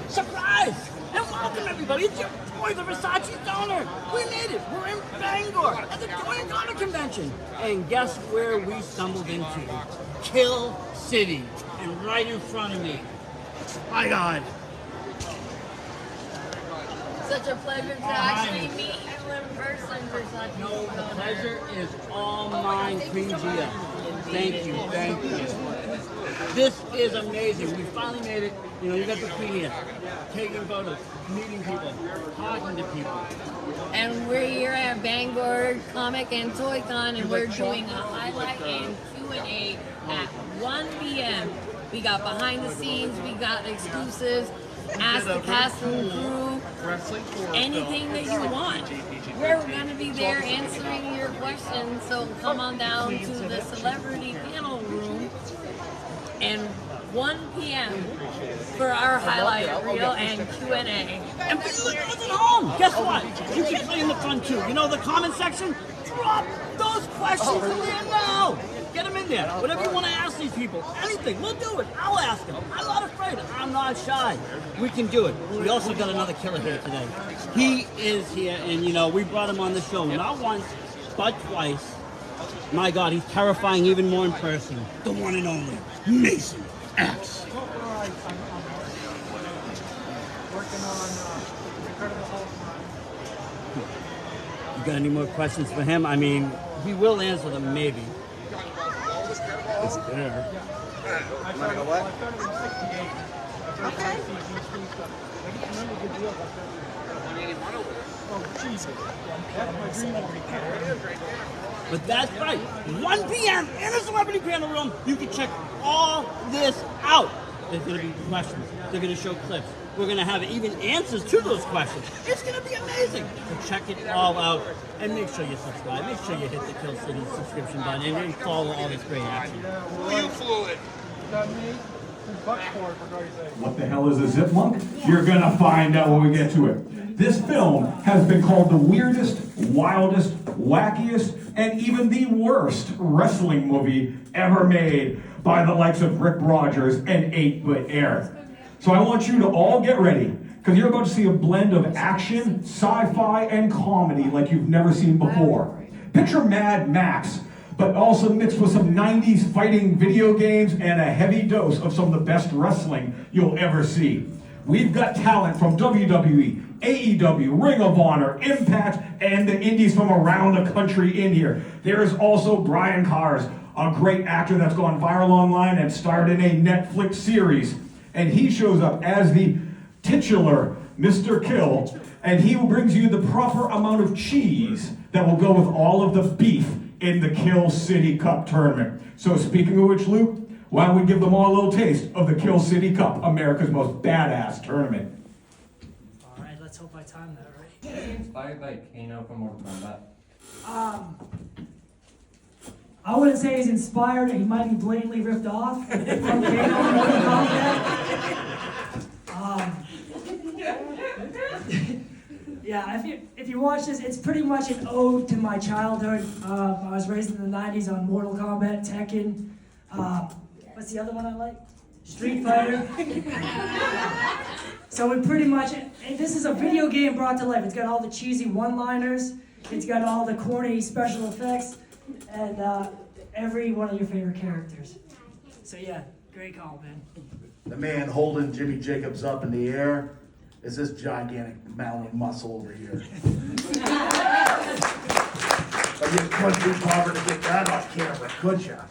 Surprise! And welcome everybody, it's your boy, the Versace Donor! We made it! We're in Bangor at the Toy & Donor Convention! And guess where we stumbled into? Kill City. And right in front of me. My God. Such a pleasure to actually meet you in person, Versace. No, the pleasure is all mine, Queen Gia. Thank you, thank you. This is amazing. We finally made it. You know, you got the Queen here, taking photos, meeting people, talking to people. And we're here at Bangor Comic and Toy Con, and we're doing a highlight and Q&A at 1 p.m. We got behind the scenes, we got exclusives, ask the cast and crew, anything that you want. We're going to be there answering your questions, so come on down to the celebrity panel room and 1 p.m. for our highlight reel and Q&A. And for you guys at home, guess what? You can play in the fun too. You know the comment section? Drop those questions in there now. Get them in there. Whatever you want to ask these people, anything, we'll do it. I'll ask them. I'm not afraid. I'm not shy. We can do it. We also got another killer here today. He is here, and you know, we brought him on the show not once, but twice. My God, he's terrifying even more in person. The one and only Mason X. You got any more questions for him? I mean, he will answer them, maybe. It's there. You wanna go what? Okay. But that's right. 1 p.m. in the celebrity panel room. You can check all this out. There's going to be questions. They're going to show clips. We're going to have even answers to those questions. It's going to be amazing. So check it all out. And make sure you subscribe. Make sure you hit the Kill City subscription button and follow all this great action. Who you fluid? What the hell is a zip monk? You're gonna find out when we get to it. This film has been called the weirdest, wildest, wackiest, and even the worst wrestling movie ever made by the likes of Rick Rogers and 8-Bit Eric. So I want you to all get ready, because you're about to see a blend of action, sci-fi, and comedy like you've never seen before. Picture Mad Max, but also mixed with some 90s fighting video games and a heavy dose of some of the best wrestling you'll ever see. We've got talent from WWE, AEW, Ring of Honor, Impact, and the indies from around the country in here. There is also Brian Cars, a great actor that's gone viral online and starred in a Netflix series. And he shows up as the titular Mr. Kill, and he brings you the proper amount of cheese that will go with all of the beef in the Kill City Cup tournament. So speaking of which, Luke, why don't we give them all a little taste of the Kill City Cup, America's most badass tournament. All right, let's hope I time that right. Inspired by Kano from Mortal Kombat. I wouldn't say he's inspired. He might be blatantly ripped off from Kano from Mortal Kombat. Yeah, if you watch this, it's pretty much an ode to my childhood. I was raised in the 90s on Mortal Kombat, Tekken. What's the other one I like? Street Fighter. So we pretty much, this is a video game brought to life. It's got all the cheesy one-liners. It's got all the corny special effects. And every one of your favorite characters. So yeah, great call, man. The man holding Jimmy Jacobs up in the air is this gigantic mountain of muscle over here. But you couldn't be bothered to get that off camera, could ya?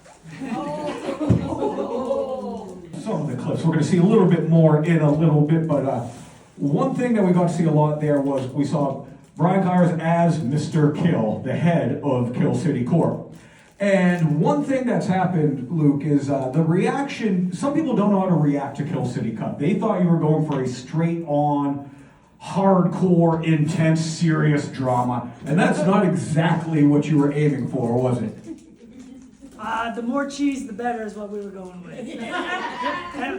Some of the clips we're going to see a little bit more in a little bit, but one thing that we got to see a lot there was we saw Brian Cars as Mr. Kill, the head of Kill City Corp. And one thing that's happened, Luke, is the reaction. Some people don't know how to react to Kill City Cup. They thought you were going for a straight-on, hardcore, intense, serious drama. And that's not exactly what you were aiming for, was it? The more cheese, the better is what we were going with.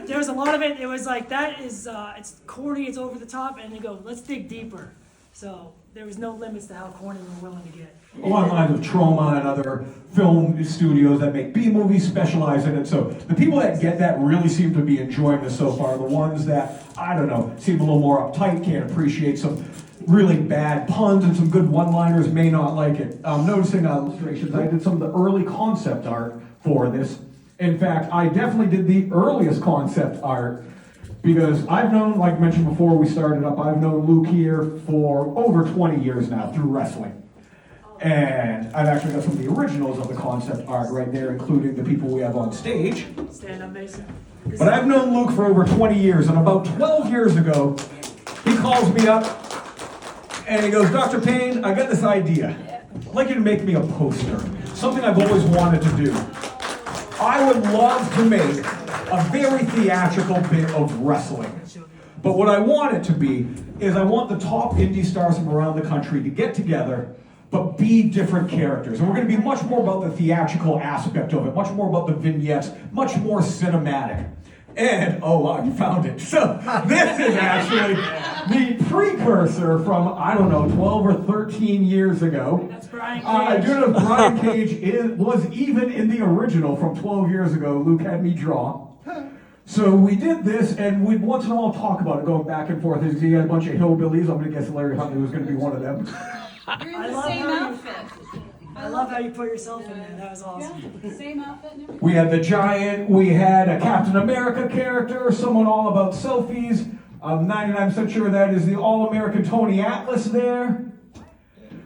There was a lot of it. It was like, that is, it's corny, it's over the top, and they go, let's dig deeper. So there was no limits to how corny we were willing to get. Along the lines of Trauma and other film studios that make B movies specialize in it. So the people that get that really seem to be enjoying this so far. The ones that, I don't know, seem a little more uptight, can't appreciate some really bad puns and some good one-liners, may not like it. Noticing illustrations, I did some of the early concept art for this. In fact, I definitely did the earliest concept art because I've known, like mentioned before we started up, I've known Luke here for over 20 years now through wrestling. And I've actually got some of the originals of the concept art right there, including the people we have on stage. Stand up, Mason. But I've known Luke for over 20 years, and about 12 years ago, he calls me up, and he goes, Dr. Payne, I got this idea. I'd like you to make me a poster, something I've always wanted to do. I would love to make a very theatrical bit of wrestling. But what I want it to be is I want the top indie stars from around the country to get together, but be different characters. And we're going to be much more about the theatrical aspect of it, much more about the vignettes, much more cinematic. And, oh wow, you found it. So this is actually the precursor from, I don't know, 12 or 13 years ago. That's Brian Cage. I do know Brian Cage was even in the original from 12 years ago. Luke had me draw. So we did this, and we'd once in a while talk about it, going back and forth. He had a bunch of hillbillies. I'm going to guess Larry Huntley was going to be one of them. You're in I the love same how you- outfit. I love how you put yourself in there. That was awesome. Yeah, same outfit and everything. We had the Giant, we had a Captain America character, someone all about selfies. I'm 99% sure that is the All-American Tony Atlas there.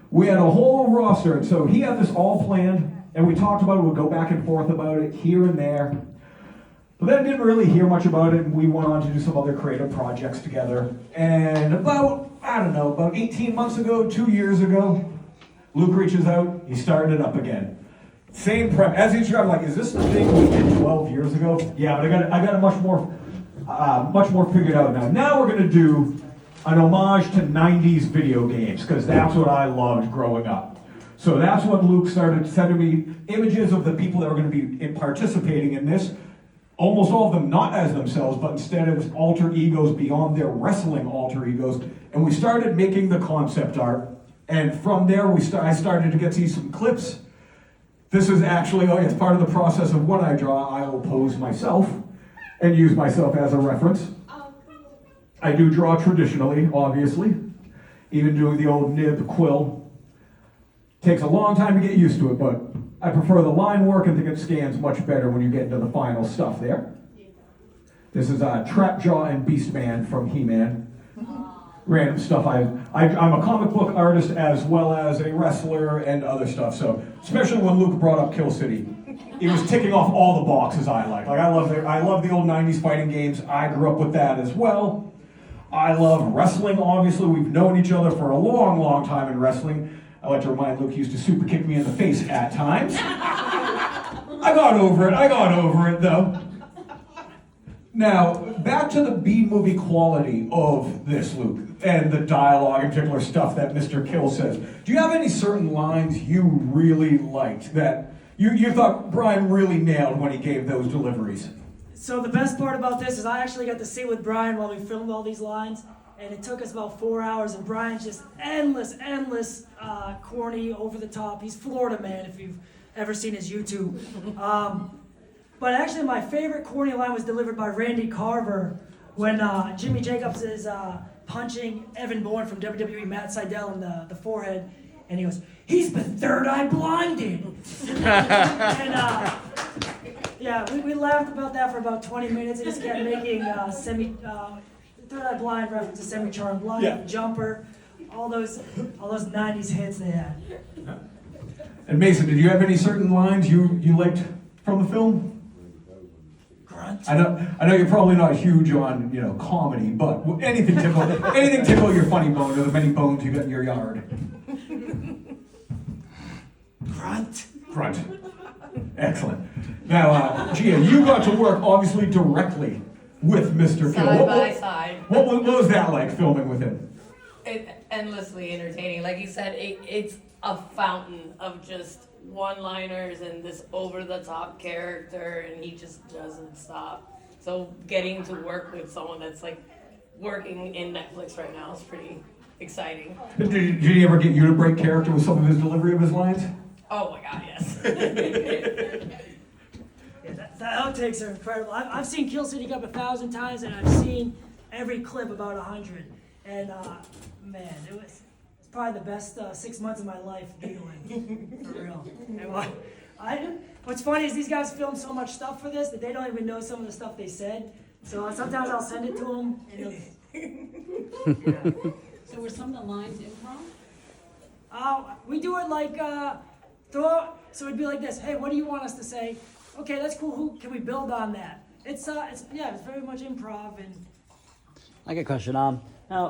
We had a whole roster, and so he had this all planned, and we talked about it, we'd go back and forth about it here and there. But then didn't really hear much about it, and we went on to do some other creative projects together. And about 18 months ago, 2 years ago, Luke reaches out, he started it up again. Same prep. As each I'm like, is this the thing we did 12 years ago? Yeah, but I got it much more figured out now. Now we're gonna do an homage to 90s video games, because that's what I loved growing up. So that's when Luke started sending me images of the people that were gonna be participating in this. Almost all of them not as themselves, but instead of alter egos beyond their wrestling alter egos. And we started making the concept art. And from there, I started to get to see some clips. This is actually, it's part of the process of when I draw, I will pose myself and use myself as a reference. I do draw traditionally, obviously. Even doing the old nib quill. Takes a long time to get used to it, but I prefer the line work and think it scans much better when you get into the final stuff there. This is Trapjaw and Beastman from He-Man. Random stuff. I'm a comic book artist as well as a wrestler and other stuff. So, especially when Luke brought up Kill City, it was ticking off all the boxes I like. Like I love the old '90s fighting games. I grew up with that as well. I love wrestling. Obviously, we've known each other for a long, long time in wrestling. I like to remind Luke he used to super kick me in the face at times. I got over it though. Now, back to the B-movie quality of this, Luke, and the dialogue, in particular stuff that Mr. Kill says. Do you have any certain lines you really liked that you thought Brian really nailed when he gave those deliveries? So the best part about this is I actually got to sit with Brian while we filmed all these lines, and it took us about 4 hours, and Brian's just endless, corny, over the top. He's Florida man, if you've ever seen his YouTube. But actually my favorite corny line was delivered by Randy Carver when Jimmy Jacobs is punching Evan Bourne from WWE, Matt Sydal, in the forehead, and he goes, "He's been third eye blinded." And yeah, we laughed about that for about 20 minutes and just kept making third eye blind reference to Semi-Charmed Blind, Yeah. Jumper, all those 90s hits they had. And Mason, did you have any certain lines you liked from the film? Grunt. I know you're probably not huge on comedy, but anything tickle your funny bone or the many bones you got in your yard. Grunt. Excellent. Now, Gia, you got to work obviously directly with Mr. Kill. Side by side. What was that like filming with him? It's endlessly entertaining. Like you said, it's a fountain of just one-liners and this over-the-top character, and he just doesn't stop. So getting to work with someone that's like working in Netflix right now is exciting. Did he ever get you to break character with some of his delivery of his lines? Oh my God, yes. Yeah, the outtakes are incredible. I've seen Kill City Cup 1,000 times, and I've seen every clip about 100. And man, it's probably the best 6 months of my life doodling, for real. And what's funny is these guys filmed so much stuff for this that they don't even know some of the stuff they said. So sometimes I'll send it to them. And So were some of the lines improv? we do it like so it'd be like this. Hey, what do you want us to say? Okay, that's cool. Who can we build on that? It's very much improv. And I got a question. Now,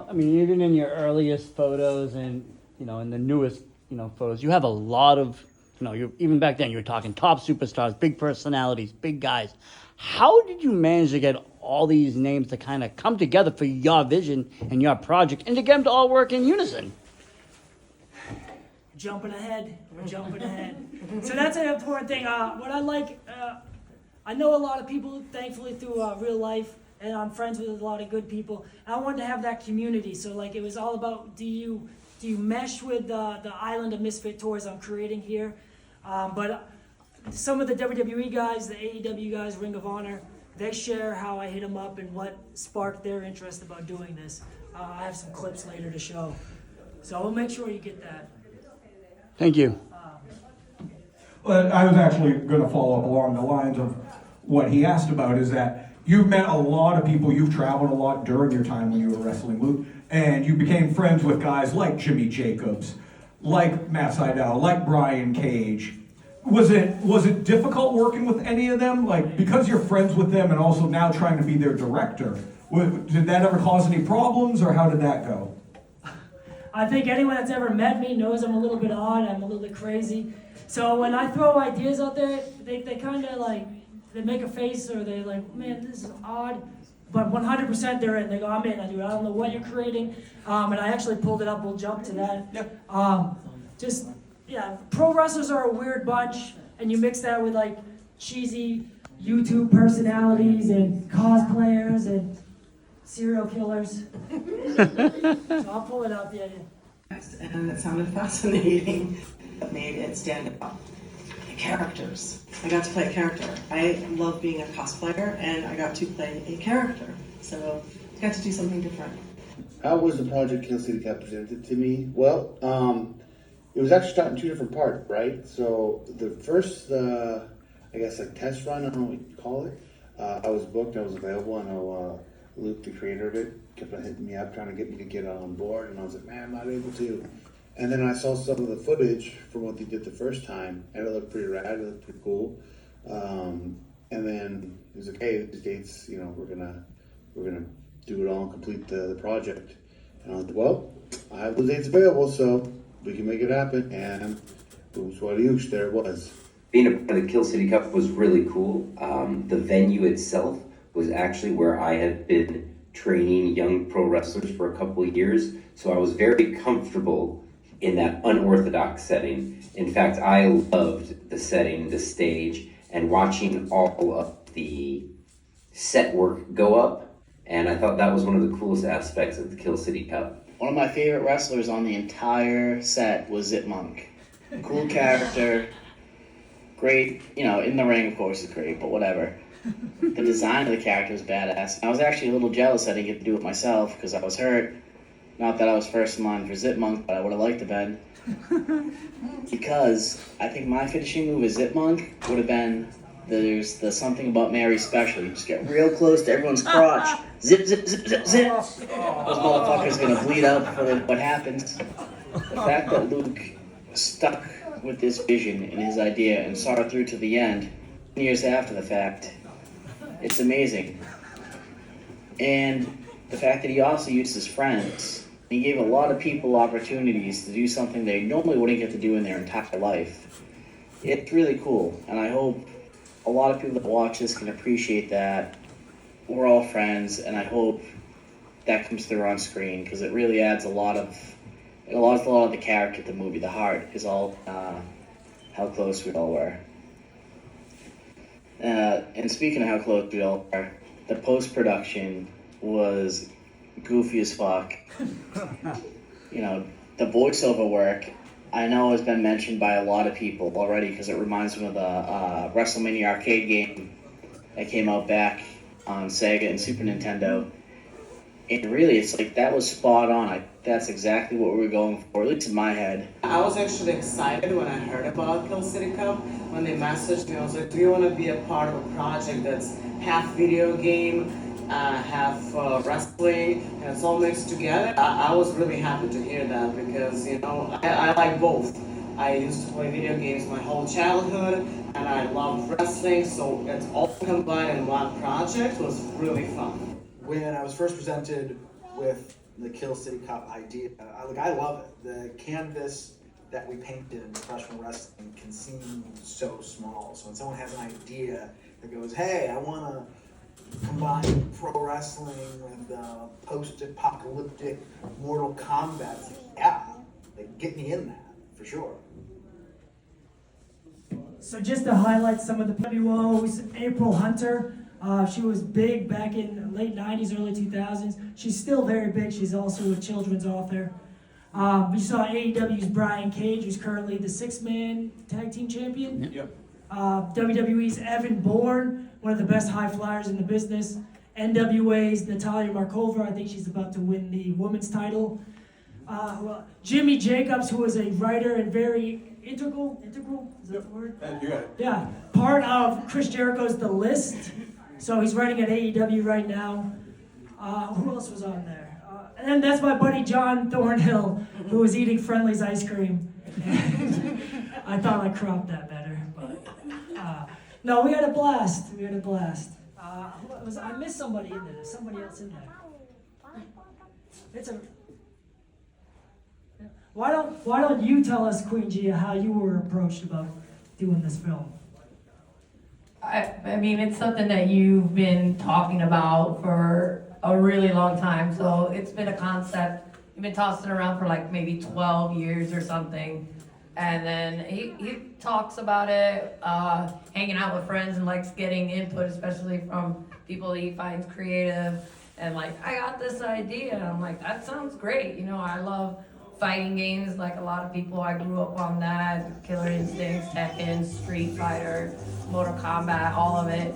I mean, even in your earliest photos and, you know, in the newest, you know, photos, you have a lot of, you know, even back then you were talking top superstars, big personalities, big guys. How did you manage to get all these names to kind of come together for your vision and your project and to get them to all work in unison? we're jumping ahead. So that's an important thing. What I like, I know a lot of people, thankfully, through real life, and I'm friends with a lot of good people. I wanted to have that community. So like it was all about, do you mesh with the island of misfit toys I'm creating here? But some of the WWE guys, the AEW guys, Ring of Honor, they share how I hit them up and what sparked their interest about doing this. I have some clips later to show. So we'll make sure you get that. Thank you. Well, I was actually going to follow up along the lines of what he asked about is that you've met a lot of people, you've traveled a lot during your time when you were wrestling, Luke, and you became friends with guys like Jimmy Jacobs, like Matt Sydal, like Brian Cage. Was it difficult working with any of them? Like, because you're friends with them and also now trying to be their director, did that ever cause any problems, or how did that go? I think anyone that's ever met me knows I'm a little bit odd, I'm a little bit crazy. So when I throw ideas out there, they kind of like, they make a face or they're like, man, this is odd. But 100% they're in. They go, I'm in. I don't know what you're creating. And I actually pulled it up. We'll jump to that. Yep. Pro wrestlers are a weird bunch. And you mix that with like cheesy YouTube personalities and cosplayers and serial killers. So I'll pull it up. Yeah. And it sounded fascinating. It made it stand out. The characters. I got to play a character. I love being a cosplayer, and I got to play a character. So I got to do something different. How was the project Kill City Cup presented to me? Well, it was actually shot in two different parts, right? So the first, I guess, like test run, I don't know what you call it. I was booked, I was available. I know Luke, the creator of it, kept on hitting me up, trying to get me to get on board, and I was like, man, I'm not able to. And then I saw some of the footage from what they did the first time, and it looked pretty rad, it looked pretty cool. And then he was like, hey, these dates, you know, we're gonna do it all and complete the project. And I was like, well, I have those dates available, so we can make it happen. And boom, swatty, there it was. Being a part of the Kill City Cup was really cool. The venue itself was actually where I had been training young pro wrestlers for a couple of years, so I was very comfortable in that unorthodox setting. In fact, I loved the setting, the stage, and watching all of the set work go up, and I thought that was one of the coolest aspects of the Kill City Cup. One of my favorite wrestlers on the entire set was Zip Monk. Cool character, great, you know, in the ring of course is great, but whatever. The design of the character was badass. I was actually a little jealous I didn't get to do it myself because I was hurt. Not that I was first in line for Zip Monk, but I would have liked to have been. Because I think my finishing move as Zip Monk would have been, there's the Something About Mary special. You just get real close to everyone's crotch. Zip, zip, zip, zip, zip. Those motherfuckers gonna bleed out before what happens. The fact that Luke stuck with this vision and his idea and saw it through to the end, years after the fact, it's amazing. And the fact that he also used his friends. He gave a lot of people opportunities to do something they normally wouldn't get to do in their entire life. It's really cool, and I hope a lot of people that watch this can appreciate that. We're all friends, and I hope that comes through on screen, because it really adds a lot of the character to the movie. The heart is all how close we all were. And speaking of how close we all were, the post-production was goofy as fuck. you know, the voiceover work, I know has been mentioned by a lot of people already because it reminds me of the WrestleMania arcade game that came out back on Sega and Super Nintendo. And really, it's like that was spot on. That's exactly what we were going for, at least in my head. I was actually excited when I heard about Kill City Cup. When they messaged me, I was like, do you want to be a part of a project that's half video game, half wrestling, and it's all mixed together? I was really happy to hear that because, you know, I like both. I used to play video games my whole childhood, and I love wrestling, so it's all combined in one project. It was really fun. When I was first presented with the Kill City Cup idea, I love it. The canvas that we painted in professional wrestling can seem so small. So when someone has an idea that goes, hey, I want to combine pro wrestling with post-apocalyptic Mortal Kombat, it's like, yeah, like, get me in that, for sure. So just to highlight some of the WOs, April Hunter. She was big back in the late 90s, early 2000s. She's still very big. She's also a children's author. We saw AEW's Brian Cage, who's currently the 6-man tag team champion. Yep. WWE's Evan Bourne, one of the best high flyers in the business. NWA's Natalia Markova, I think she's about to win the women's title. Jimmy Jacobs, who was a writer and very integral, is that the word? You got it. Yeah, part of Chris Jericho's The List. So he's writing at AEW right now. Who else was on there? And that's my buddy John Thornhill, who was eating Friendly's ice cream. I thought I cropped that better, but no, we had a blast. I missed somebody in there. There's somebody else in there. Why don't you tell us, Queen Gia, how you were approached about doing this film? I mean, it's something that you've been talking about for a really long time. So it's been a concept. You've been tossing around for like maybe 12 years or something. And then he talks about it, hanging out with friends and likes getting input, especially from people he finds creative. And like, I got this idea. And I'm like, that sounds great. You know, I love fighting games like a lot of people. I grew up on that. Killer Instincts, Tekken, Street Fighter, Mortal Kombat, all of it.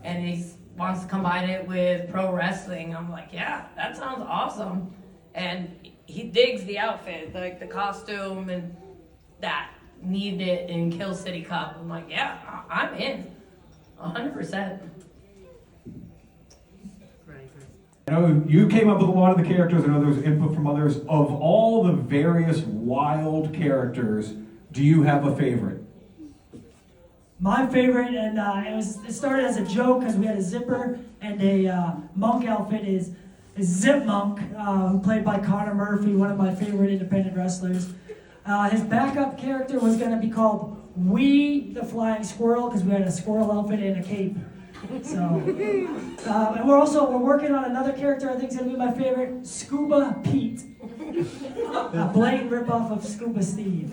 And he wants to combine it with pro wrestling. I'm like, yeah, that sounds awesome. And he digs the outfit, like the costume and that. Needed it in Kill City Cup. I'm like, yeah, I'm in. 100%. I know you came up with a lot of the characters. I know there was input from others. Of all the various wild characters, do you have a favorite? My favorite, and it started as a joke because we had a zipper and a monk outfit, is Zip Monk, played by Connor Murphy, one of my favorite independent wrestlers. His backup character was going to be called Wee the Flying Squirrel because we had a squirrel outfit and a cape. So, and we're working on another character I think is going to be my favorite, Scuba Pete. A blatant ripoff of Scuba Steve.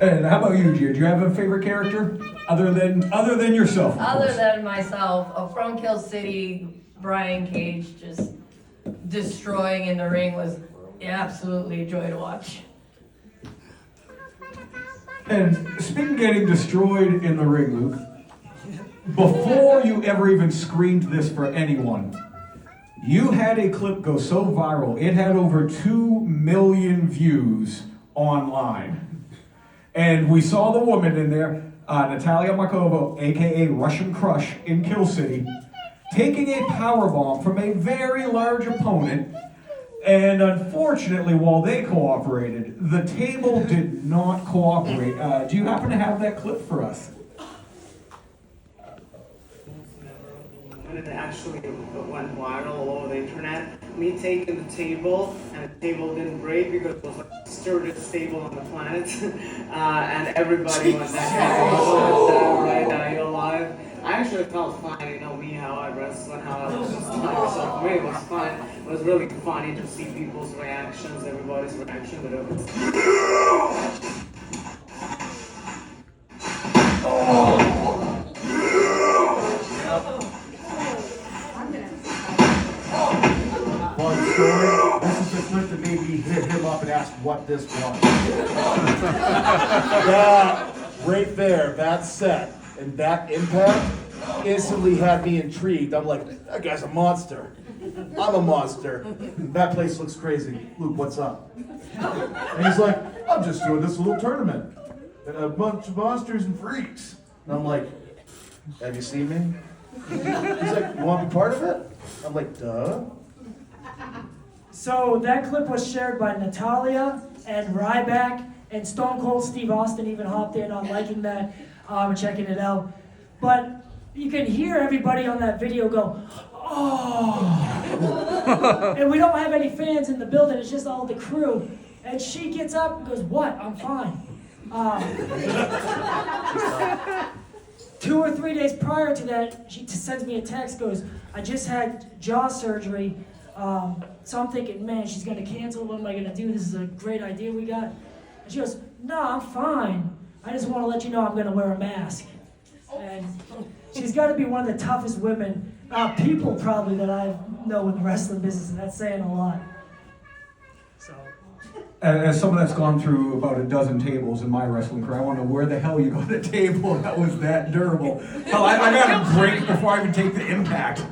And how about you, Gia? Do you have a favorite character other than yourself? Other than myself, from Kill City, Brian Cage just destroying in the ring was absolutely a joy to watch. And speaking of getting destroyed in the ring, Luke, before you ever even screened this for anyone, you had a clip go so viral, it had over 2 million views online. And we saw the woman in there, Natalia Markova, aka Russian Crush in Kill City, taking a powerbomb from a very large opponent. And unfortunately, while they cooperated, the table did not cooperate. Do you happen to have that clip for us? When it actually went viral all over the internet, me taking the table, and the table didn't break because it was like the sturdiest table on the planet, and everybody was like, right now you're alive. I actually felt fine, you know, me, how I wrestle and how I was just like, so for me it was fun. It was really funny to see people's reactions, everybody's reaction, but it was... Long story. This is this one. That right there, that set and that impact instantly had me intrigued. I'm like, that guy's a monster. I'm a monster. That place looks crazy. Luke, what's up? And he's like, I'm just doing this little tournament. And a bunch of monsters and freaks. And I'm like, have you seen me? He's like, you want to be part of it? I'm like, duh. So that clip was shared by Natalia and Ryback, and Stone Cold Steve Austin even hopped in on liking that and checking it out. But you can hear everybody on that video go, oh. And we don't have any fans in the building, it's just all the crew. And she gets up and goes, what? I'm fine. 2 or 3 days prior to that, she sends me a text, goes, I just had jaw surgery. So I'm thinking, man, she's gonna cancel, what am I gonna do? This is a great idea we got. And she goes, no, I'm fine. I just wanna let you know I'm gonna wear a mask. And she's gotta be one of the toughest women, people probably that I know in the wrestling business, and that's saying a lot. So. As someone that's gone through about a dozen tables in my wrestling career, I want to know where the hell you got a table that was that durable. Hell, I got to break before I even take the impact.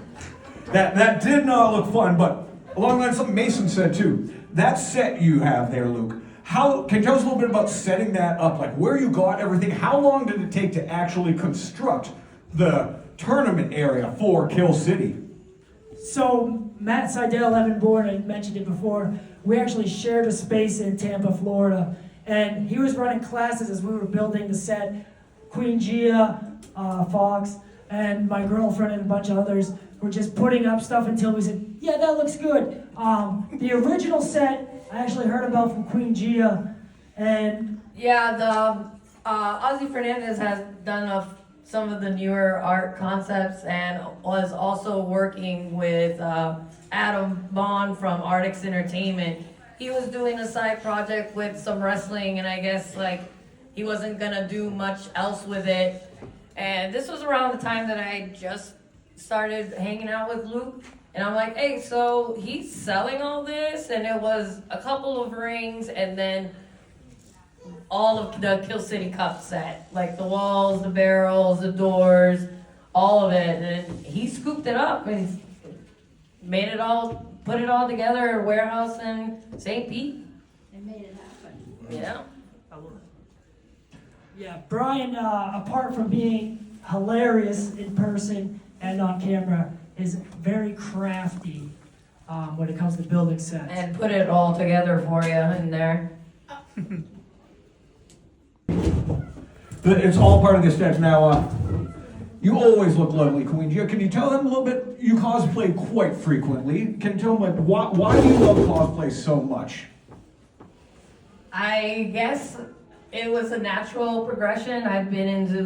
That did not look fun, but along the lines of something Mason said too, that set you have there, Luke, can you tell us a little bit about setting that up, like where you got everything? How long did it take to actually construct the tournament area for Kill City? So Matt Seidel, Evan Bourne, I mentioned it before, we actually shared a space in Tampa, Florida, and he was running classes as we were building the set. Queen Gia, Fox, and my girlfriend and a bunch of others were just putting up stuff until we said, yeah, that looks good. The original set I actually heard about from Queen Gia, and yeah, the Ozzy Fernandez has done some of the newer art concepts and was also working with Adam Bond from Artix Entertainment. He was doing a side project with some wrestling, and I guess like he wasn't gonna do much else with it. And this was around the time that I just started hanging out with Luke, and I'm like, hey, so he's selling all this, and it was a couple of rings, and then all of the Kill City Cup set, like the walls, the barrels, the doors, all of it, and he scooped it up and made it all, put it all together in a warehouse in St. Pete. They made it happen. Yeah. yeah, Brian, apart from being hilarious in person and on camera, is very crafty when it comes to building sets. And put it all together for you in there. It's all part of the sketch. Now, you always look lovely, Queen Gia. Can you tell them a little bit? You cosplay quite frequently. Can you tell them, like, why do you love cosplay so much? I guess it was a natural progression. I've been into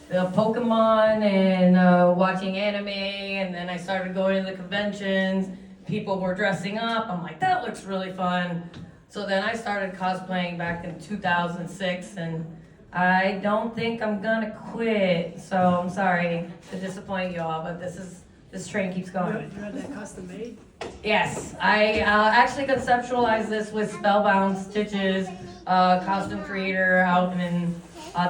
the Pokemon and watching anime, and then I started going to the conventions. People were dressing up. I'm like, that looks really fun. So then I started cosplaying back in 2006, and I don't think I'm gonna quit. So I'm sorry to disappoint you all, but this train keeps going. You had that custom made? Yes, I actually conceptualized this with Spellbound Stitches, costume creator out in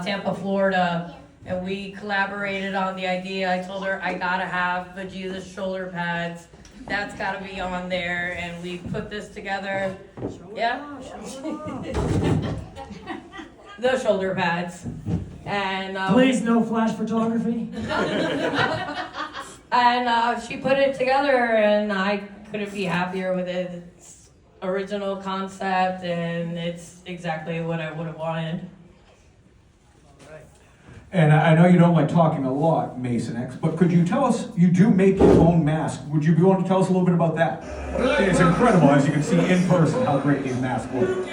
Tampa, Florida, and we collaborated on the idea. I told her I gotta have Vegeta's shoulder pads. That's gotta be on there, and we put this together. Yeah. The shoulder pads. And please, no flash photography. And she put it together, and I couldn't be happier with it. It's original concept, and it's exactly what I would have wanted. And I know you don't like talking a lot, Mason X, but could you tell us, you do make your own mask. Would you be willing to tell us a little bit about that? It's incredible, as you can see in person, how great these masks look.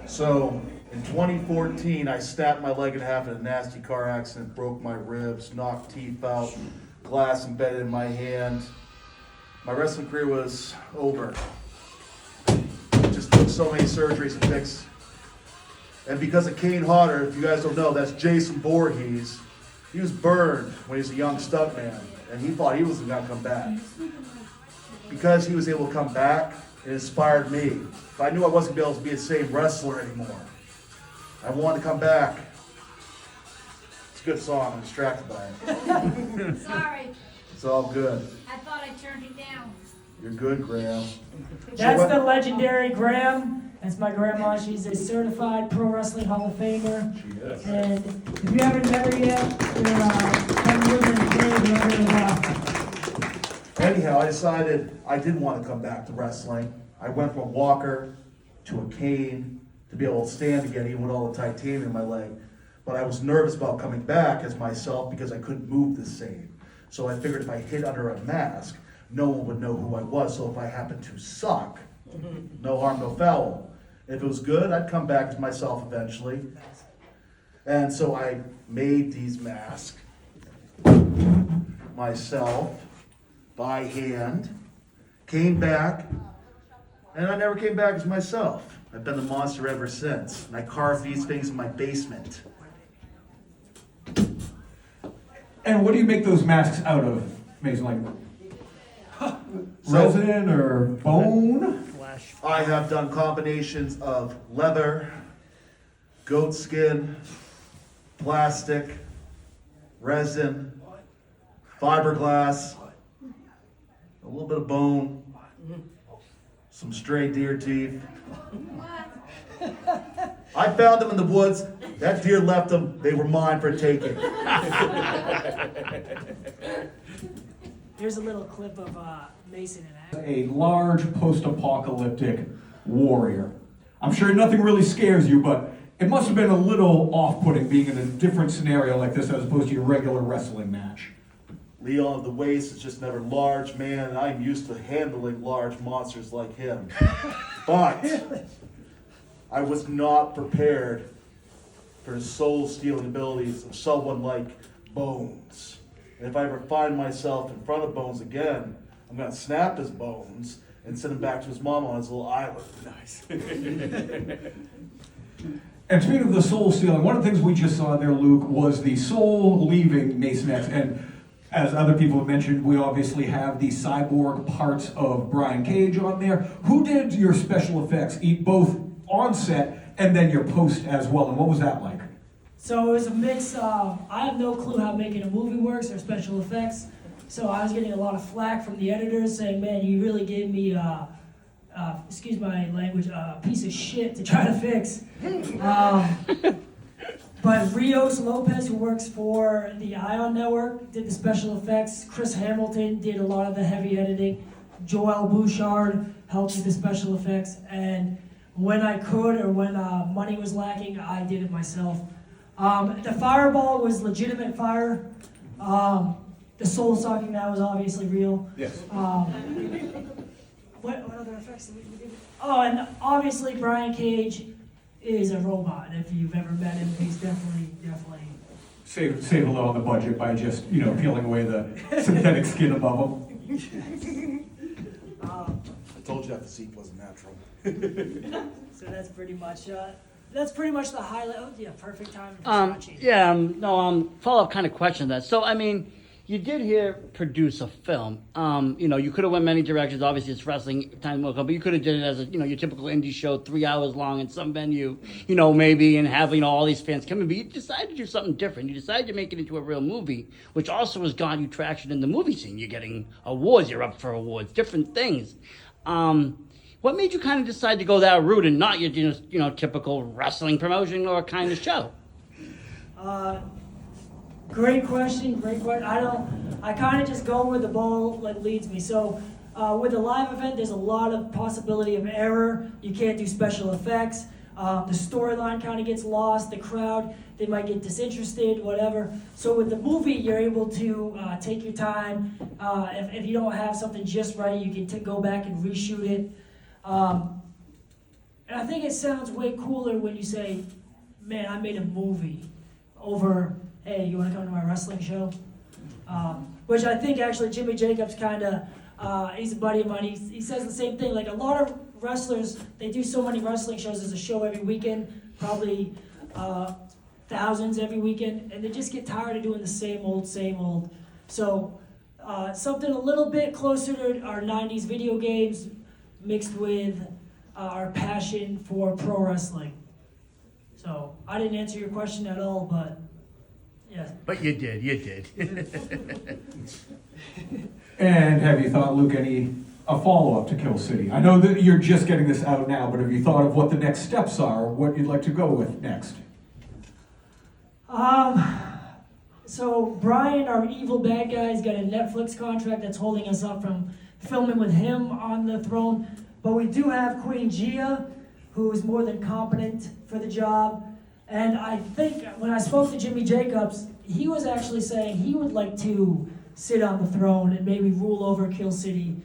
So, in 2014, I snapped my leg in half in a nasty car accident, broke my ribs, knocked teeth out, glass embedded in my hand. My wrestling career was over. Just took so many surgeries to fix. And because of Kane Hodder, if you guys don't know, that's Jason Voorhees. He was burned when he was a young stuntman, and he thought he wasn't gonna come back. because he was able to come back, it inspired me. If I knew I wasn't going to be able to be the same wrestler anymore, I wanted to come back. It's a good song. I'm distracted by it. Sorry, It's all good. I thought I turned it down. You're good, Graham. That's So the legendary Graham. That's my grandma. She's a certified pro wrestling Hall of Famer. She is. And if you haven't met her yet, come with her. Anyhow, I decided I did want to come back to wrestling. I went from a walker to a cane to be able to stand again, even with all the titanium in my leg. But I was nervous about coming back as myself because I couldn't move the same. So I figured if I hid under a mask, no one would know who I was. So if I happened to suck, no harm, no foul. If it was good, I'd come back as myself eventually. And so I made these masks myself by hand, came back, and I never came back as myself. I've been the monster ever since. And I carved these things in my basement. And what do you make those masks out of, Mason? Like resin or bone? I have done combinations of leather, goat skin, plastic, resin, fiberglass, a little bit of bone, some stray deer teeth. I found them in the woods. That deer left them. They were mine for taking. Here's a little clip of Mason in action. A large post-apocalyptic warrior. I'm sure nothing really scares you, but it must have been a little off-putting being in a different scenario like this as opposed to your regular wrestling match. Leon of the Waste is just another large man, and I'm used to handling large monsters like him. But I was not prepared for the soul-stealing abilities of someone like Bones. And if I ever find myself in front of Bones again, I'm going to snap his bones and send him back to his mom on his little island. Nice. And speaking of the soul stealing, one of the things we just saw there, Luke, was the soul leaving Mason X. And as other people have mentioned, we obviously have the cyborg parts of Brian Cage on there. Who did your special effects, both on set and then your post as well? And what was that like? So it was a mix. I have no clue how making a movie works or special effects. So I was getting a lot of flack from the editors saying, man, you really gave me, excuse my language, a piece of shit to try to fix. But Rios Lopez, who works for the Ion Network, did the special effects. Chris Hamilton did a lot of the heavy editing. Joel Bouchard helped with the special effects. And when I could or when money was lacking, I did it myself. The fireball was legitimate fire. The soul sucking, that was obviously real. Yes. What other effects did we do? Oh, and obviously Brian Cage is a robot. If you've ever met him, he's definitely. Save a little on the budget by just, peeling away the synthetic skin above them. I told you that physique wasn't natural. So that's pretty much the highlight. Oh, yeah, perfect time. Follow-up kind of question to that. So, I mean, you did here produce a film. You could have went many directions. Obviously, it's wrestling, time will come, but you could have did it as a, your typical indie show, 3 hours long in some venue, maybe, and have, all these fans come in. But you decided to do something different. You decided to make it into a real movie, which also has gotten you traction in the movie scene. You're getting awards. You're up for awards, different things. What made you kind of decide to go that route and not your typical wrestling promotion or kind of show? Great question. I kind of just go where the ball leads me. So with a live event, there's a lot of possibility of error. You can't do special effects. The storyline kind of gets lost. The crowd, they might get disinterested, whatever. So with the movie, you're able to take your time. If you don't have something just right, you can go back and reshoot it. And I think it sounds way cooler when you say, man, I made a movie over, hey, you want to come to my wrestling show? Which I think actually Jimmy Jacobs kind of, he's a buddy of mine, he says the same thing. Like a lot of wrestlers, they do so many wrestling shows as a show every weekend, probably thousands every weekend, and they just get tired of doing the same old. So something a little bit closer to our 90s video games mixed with our passion for pro wrestling. So I didn't answer your question at all, but yeah. But you did. And have you thought, Luke, a follow-up to Kill City? I know that you're just getting this out now, but have you thought of what the next steps are, what you'd like to go with next? So Brian, our evil bad guy, has got a Netflix contract that's holding us up from filming with him on the throne. But we do have Queen Gia, who is more than competent for the job. And I think when I spoke to Jimmy Jacobs, he was actually saying he would like to sit on the throne and maybe rule over Kill City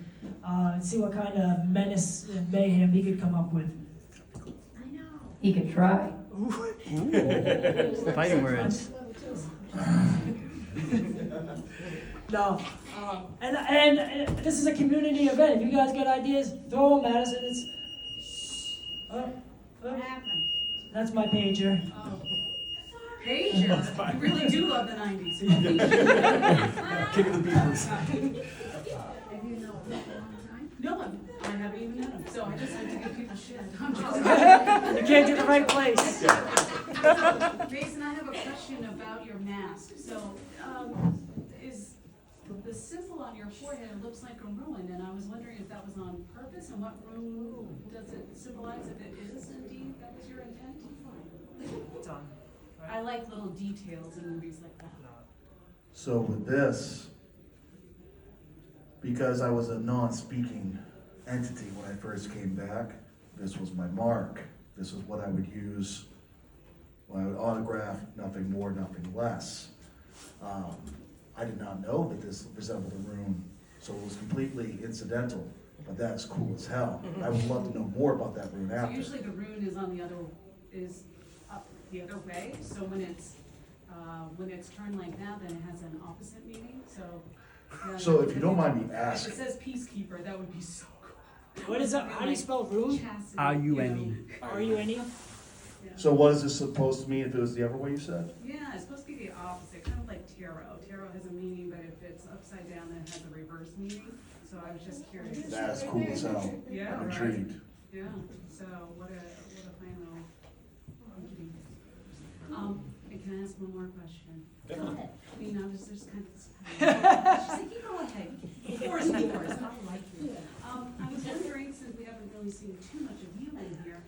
and see what kind of menace and mayhem he could come up with. He could try. Fighting words. No. And this is a community event. If you guys got ideas, throw them at us. And it's. What happened? That's my pager. Pager? You really do love the 90s. King of the Beavers. Have you known him for a long time? No, I haven't even met him. So I just like to give people shit. I'm just You came to the right place. Mason, I have a question about your mask. So, is the symbol on your forehead looks like a ruin, and I was wondering if that was on purpose, and what rune does it symbolize? If it is indeed that was your intent? It's on. I like little details in movies like that. So with this, because I was a non-speaking entity when I first came back, this was my mark. This is what I would use when I would autograph, nothing more, nothing less. I did not know that this resembled a rune, so it was completely incidental, but that is cool as hell. I would love to know more about that rune So after. usually the rune is on the other, is up the other way, so when it's turned like that, then it has an opposite meaning, so. So if you don't mind me If it asking, says peacekeeper, that would be so cool. What is that? How do you spell rune? R-U-N-E. R-U-N-E? so what is this supposed to mean if it was the other way you said? Yeah, it's supposed to be the opposite, kind of like tarot. Tarot has a meaning, but if it's upside down, then it has a reverse meaning. So I was just curious. That is cool as hell. Yeah, I'm right. intrigued. Yeah, so what a fine little entity. And can I ask one more question? Go ahead. I mean, I was just kind of. She's like, you go ahead. Before is yours. I like you. I was wondering, since we haven't really seen too much of you in here,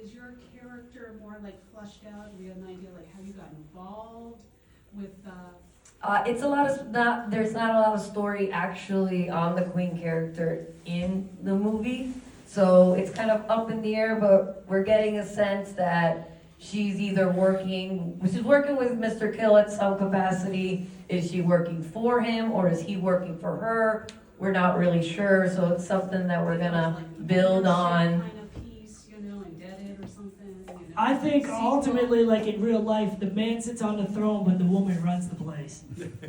is your character more like fleshed out? Do we have an idea like how you got involved with? It's a lot of there's not a lot of story actually on the Queen character in the movie, so it's kind of up in the air. But we're getting a sense that she's either working with Mr. Kill at some capacity. Is she working for him, or is he working for her? We're not really sure, so it's something that we're gonna build on. Kind of piece, indebted or something. I think ultimately, like in real life, the man sits on the throne, but the woman runs the place.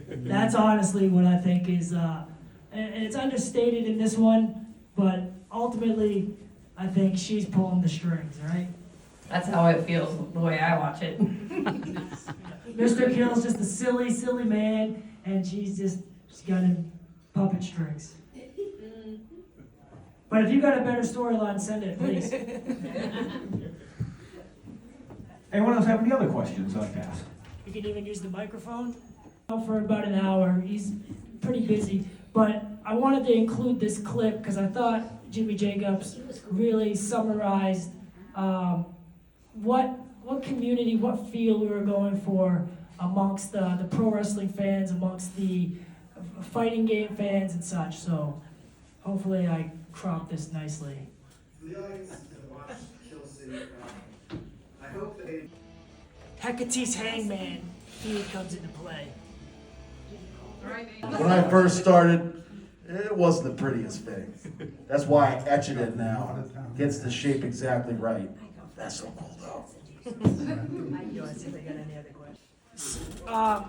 That's honestly what I think is, and it's understated in this one, but ultimately, I think she's pulling the strings, right? That's how it feels the way I watch it. Mr. Kill's just a silly, silly man, and she's got him puppet strings. But if you got a better storyline, send it, please. Anyone else have any other questions I'd ask? You can even use the microphone. For about an hour, he's pretty busy. But I wanted to include this clip because I thought Jimmy Jacobs really summarized what community, what feel we were going for amongst the pro wrestling fans, amongst the fighting game fans and such. So hopefully I cropped this nicely. For the audience that watch Kill City, I hope they. Hecate's Hangman feud comes into play. When I first started, it wasn't the prettiest thing. That's why I etch it in now. Gets the shape exactly right. That's so cool though.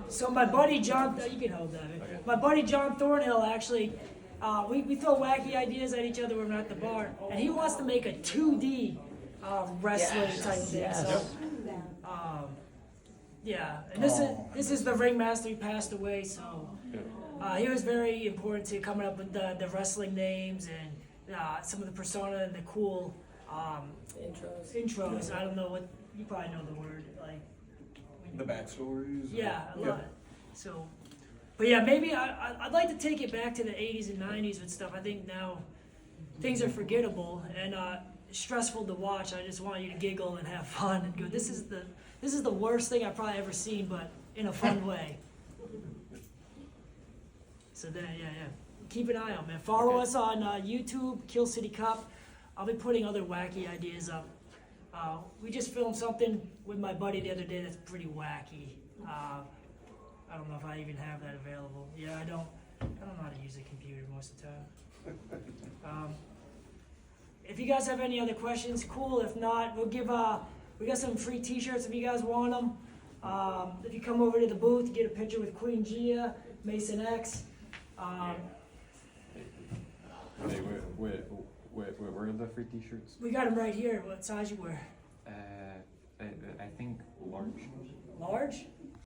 So my buddy John, you can hold that. My buddy John Thornhill actually, we throw wacky ideas at each other when we're at the bar, and he wants to make a 2D wrestling type thing. So, yeah, and this is the ringmaster. He passed away, so He was very important to coming up with the wrestling names and some of the persona and the cool intros. I don't know what, you probably know the word, like. The backstories. Yeah, a lot. So, but yeah, maybe I'd like to take it back to the 80s and 90s with stuff. I think now things are forgettable and stressful to watch. I just want you to giggle and have fun and go, this is the worst thing I've probably ever seen, but in a fun way. So then, yeah. Keep an eye out, man. Follow us on YouTube, Kill City Cup. I'll be putting other wacky ideas up. We just filmed something with my buddy the other day that's pretty wacky. I don't know if I even have that available. Yeah, I don't know how to use a computer most of the time. If you guys have any other questions, cool. If not, we got some free T-shirts if you guys want them. If you come over to the booth, get a picture with Queen Gia, Mason X. Hey, where are the free T-shirts? We got them right here. What size you wear? I think large. Large?